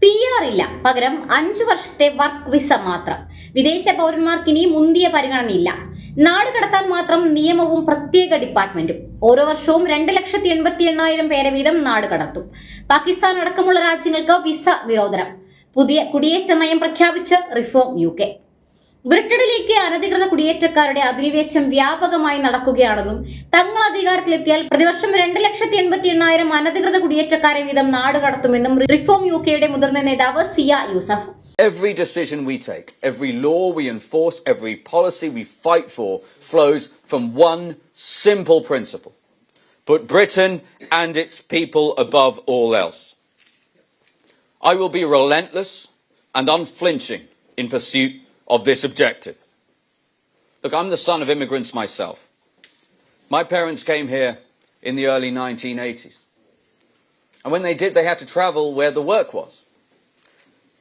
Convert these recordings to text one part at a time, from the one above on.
PR ഇല്ല, പകരം 5 വർഷത്തെ വർക്ക് വിസ മാത്രം. വിദേശ പൗരന്മാർക്ക് ഇനി മുന്തിയ പരിഗണനയില്ല. നാട് കടത്താൻ മാത്രം നിയമവും പ്രത്യേക ഡിപ്പാർട്ട്മെന്റും. ഓരോ വർഷവും 2,88,000 പേരെ വീതം നാട് കടത്തും. പാകിസ്ഥാൻ അടക്കമുള്ള രാജ്യങ്ങൾക്ക് വിസ നിരോധനം. പുതിയ കുടിയേറ്റ നയം പ്രഖ്യാപിച്ച് റിഫോം UK. ബ്രിട്ടനിലേക്ക് അനധികൃത കുടിയേറ്റക്കാരുടെ അധിനിവേശം വ്യാപകമായി നടക്കുകയാണെന്നും തങ്ങൾ അധികാരത്തിലെത്തിയാൽ പ്രതിവർഷം 2,88,000 അനധികൃത കുടിയേറ്റക്കാരെ വീതം നാട് കടത്തുമെന്നും റിഫോം UKയുടെ മുതിർന്ന നേതാവ് സിയ Yusuf. Every decision we take, every law we enforce, every policy we fight for flows from one simple principle: put Britain and its people above all else. I will be relentless and unflinching in pursuit of this objective. Look, I'm the son of immigrants myself. My parents came here in the early 1980s. And when they did, they had to travel where the work was.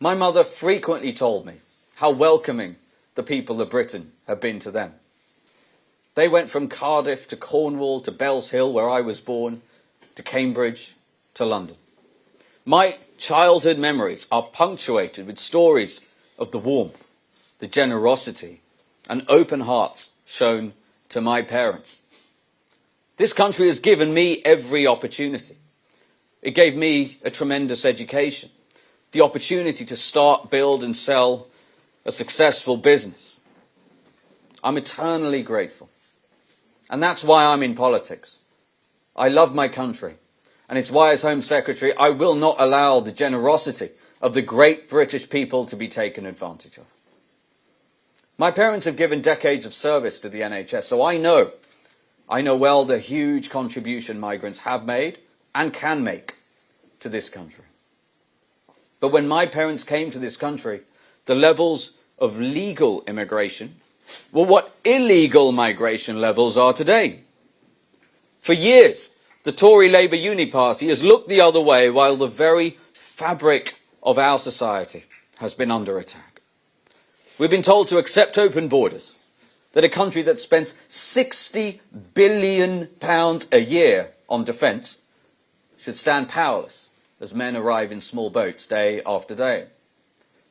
My mother frequently told me how welcoming the people of Britain have been to them. They went from Cardiff to Cornwall to Bells Hill, where I was born, to Cambridge, to London. My childhood memories are punctuated with stories of the warmth, the generosity and open hearts shown to my parents. This country has given me every opportunity. It gave me a tremendous education, the opportunity to start, build and sell a successful business. I'm eternally grateful. And that's why I'm in politics. I love my country. And it's why, as Home Secretary, I will not allow the generosity of the great British people to be taken advantage of. My parents have given decades of service to the NHS, so I know well the huge contribution migrants have made and can make to this country. But when my parents came to this country, the levels of legal immigration were what illegal migration levels are today. For years, the Tory Labour Uni Party has looked the other way while the very fabric of our society has been under attack. We've been told to accept open borders, that a country that spends £60 billion a year on defence should stand powerless as men arrive in small boats day after day.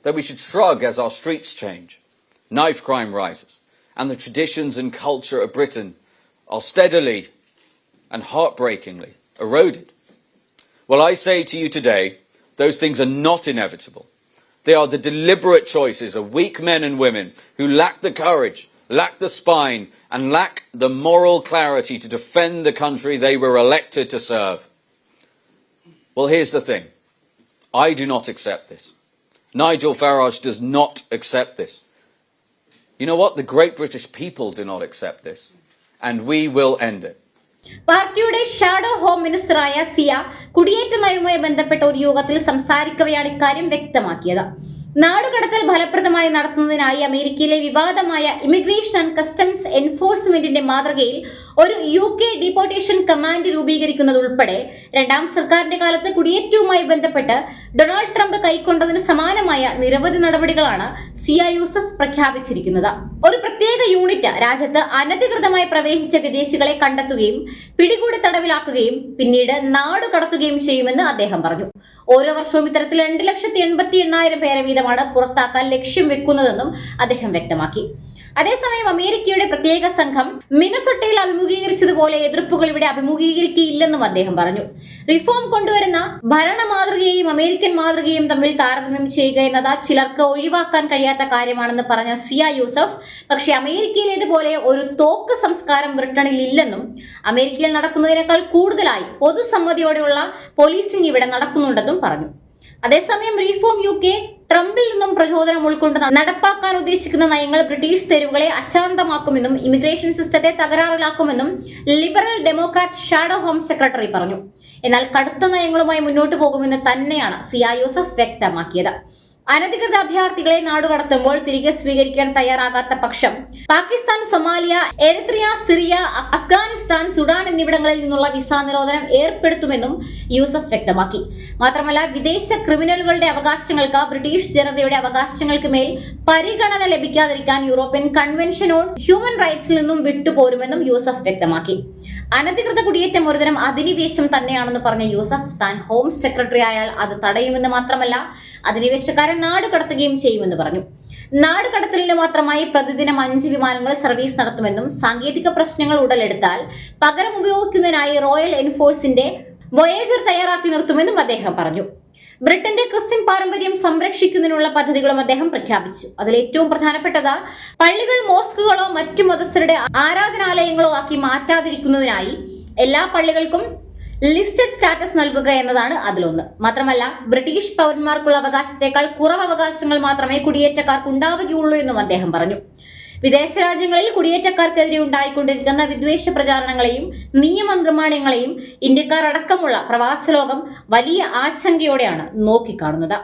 That we should shrug as our streets change, knife crime rises, and the traditions and culture of Britain are steadily and heartbreakingly eroded. Well, I say to you today, those things are not inevitable. They are the deliberate choices of weak men and women who lack the courage, lack the spine, and lack the moral clarity to defend the country they were elected to serve. Well, here's the thing. I do not accept this. Nigel Farage does not accept this. You know what? The great British people do not accept this. And we will end it. പാർട്ടിയുടെ shadow home മിനിസ്റ്ററായ സിയ കുടിയേറ്റ നയവുമായി ബന്ധപ്പെട്ട ഒരു യോഗത്തിൽ സംസാരിക്കവെയാണ് ഇക്കാര്യം വ്യക്തമാക്കിയത്. നാടുകടത്തൽ ഫലപ്രദമായി നടത്തുന്നതിനായി അമേരിക്കയിലെ വിവാദമായ ഇമിഗ്രേഷൻ ആൻഡ് കസ്റ്റംസ് എൻഫോഴ്സ്മെന്റിന്റെ മാതൃകയിൽ ഒരു UK ഡിപ്പോർട്ടേഷൻ കമാൻഡ് രൂപീകരിക്കുന്നത് ഉൾപ്പെടെ രണ്ടാം സർക്കാരിന്റെ കാലത്ത് കുടിയേറ്റവുമായി ബന്ധപ്പെട്ട് ഡൊണാൾഡ് ട്രംപ് കൈക്കൊണ്ടതിന് സമാനമായ നിരവധി നടപടികളാണ് സിയ യൂസഫ് പ്രഖ്യാപിച്ചിരിക്കുന്നത്. ഒരു പ്രത്യേക യൂണിറ്റ് രാജ്യത്ത് അനധികൃതമായി പ്രവേശിച്ച വിദേശികളെ കണ്ടെത്തുകയും പിടികൂടി തടവിലാക്കുകയും പിന്നീട് നാട് കടത്തുകയും ചെയ്യുമെന്ന് അദ്ദേഹം പറഞ്ഞു. ഓരോ വർഷവും ഇത്തരത്തിൽ 2,88,000 പേരെ വീതമാണ് പുറത്താക്കാൻ ലക്ഷ്യം വെക്കുന്നതെന്നും അദ്ദേഹം വ്യക്തമാക്കി. അതേസമയം അമേരിക്കയുടെ പ്രത്യേക സംഘം മിനസോട്ടയിൽ അഭിമുഖീകരിച്ചതുപോലെ എതിർപ്പുകൾ ഇവിടെ അഭിമുഖീകരിക്കുകയില്ലെന്നും അദ്ദേഹം പറഞ്ഞു. റിഫോം കൊണ്ടുവരുന്ന ഭരണ മാതൃകയെയും അമേരിക്കൻ മാതൃകയും തമ്മിൽ താരതമ്യം ചെയ്യുക എന്നത് ചിലർക്ക് ഒഴിവാക്കാൻ കഴിയാത്ത കാര്യമാണെന്ന് പറഞ്ഞ സിയ യൂസഫ്, പക്ഷേ അമേരിക്കയിലേതുപോലെ ഒരു തോക്ക് സംസ്കാരം ബ്രിട്ടനിൽ ഇല്ലെന്നും അമേരിക്കയിൽ നടക്കുന്നതിനേക്കാൾ കൂടുതലായി പൊതുസമ്മതിയോടെയുള്ള പോലീസിംഗ് ഇവിടെ നടക്കുന്നുണ്ടെന്നും പറഞ്ഞു. അതേസമയം റിഫോം UK ട്രംപിൽ നിന്നും പ്രചോദനം ഉൾക്കൊണ്ട് നടപ്പാക്കാൻ ഉദ്ദേശിക്കുന്ന നയങ്ങൾ ബ്രിട്ടീഷ് തെരുവുകളെ അശാന്തമാക്കുമെന്നും ഇമിഗ്രേഷൻ സിസ്റ്റത്തെ തകരാറിലാക്കുമെന്നും liberal democrat shadow home secretary പറഞ്ഞു. എന്നാൽ കടുത്ത നയങ്ങളുമായി മുന്നോട്ട് പോകുമെന്ന് തന്നെയാണ് സിയ യൂസഫ് വ്യക്തമാക്കിയത്. അനധികൃത അഭയാർത്ഥികളെ നാടുകടത്തുമ്പോൾ തിരികെ സ്വീകരിക്കാൻ തയ്യാറാകാത്ത പക്ഷം Pakistan, Somalia, Eritrea, Syria, Afghanistan, Sudan എന്നിവിടങ്ങളിൽ നിന്നുള്ള വിസ നിരോധനം ഏർപ്പെടുത്തുമെന്നും യൂസഫ് വ്യക്തമാക്കി. മാത്രമല്ല, വിദേശ ക്രിമിനലുകളുടെ അവകാശങ്ങൾക്ക് ബ്രിട്ടീഷ് ജനതയുടെ അവകാശങ്ങൾക്ക് മേൽ പരിഗണന ലഭിക്കാതിരിക്കാൻ യൂറോപ്യൻ കൺവെൻഷൻ ഓൺ ഹ്യൂമൻ റൈറ്റ്സിൽ നിന്നും വിട്ടുപോരുമെന്നും യൂസഫ് വ്യക്തമാക്കി. അനധികൃത കുടിയേറ്റം ഒരുതരം അധിനിവേശം തന്നെയാണെന്ന് പറഞ്ഞ യൂസഫ് താൻ ഹോം സെക്രട്ടറി ആയാൽ അത് തടയുമെന്ന് മാത്രമല്ല അധിനിവേശക്കാരെ നാട് കടത്തുകയും ചെയ്യുമെന്ന് പറഞ്ഞു. നാട് കടത്തലിന് മാത്രമായി പ്രതിദിനം 5 വിമാനങ്ങൾ സർവീസ് നടത്തുമെന്നും സാങ്കേതിക പ്രശ്നങ്ങൾ ഉടലെടുത്താൽ പകരം ഉപയോഗിക്കുന്നതിനായി റോയൽ എൻഫോഴ്സിന്റെ വോയേജർ തയ്യാറാക്കി നിർത്തുമെന്നും അദ്ദേഹം പറഞ്ഞു. ബ്രിട്ടന്റെ ക്രിസ്ത്യൻ പാരമ്പര്യം സംരക്ഷിക്കുന്നതിനുള്ള പദ്ധതികളും അദ്ദേഹം പ്രഖ്യാപിച്ചു. അതിൽ ഏറ്റവും പ്രധാനപ്പെട്ടത് പള്ളികൾ മോസ്കുകളോ മറ്റു മതസ്ഥരുടെ ആരാധനാലയങ്ങളോ ആക്കി മാറ്റാതിരിക്കുന്നതിനായി എല്ലാ പള്ളികൾക്കും ലിസ്റ്റഡ് സ്റ്റാറ്റസ് നൽകുക എന്നതാണ് അതിലൊന്ന്. മാത്രമല്ല ബ്രിട്ടീഷ് പൗരന്മാർക്കുള്ള അവകാശത്തേക്കാൾ കുറവ് അവകാശങ്ങൾ മാത്രമേ കുടിയേറ്റക്കാർക്ക് ഉണ്ടാവുകയുള്ളൂ എന്നും അദ്ദേഹം പറഞ്ഞു. വിദേശ രാജ്യങ്ങളിൽ കുടിയേറ്റക്കാർക്കെതിരെ ഉണ്ടായിക്കൊണ്ടിരിക്കുന്ന വിദ്വേഷ പ്രചാരണങ്ങളെയും നിയമനിർമ്മാണങ്ങളെയും ഇന്ത്യക്കാർ അടക്കമുള്ള പ്രവാസ ലോകം വലിയ ആശങ്കയോടെയാണ് നോക്കിക്കാണുന്നത്.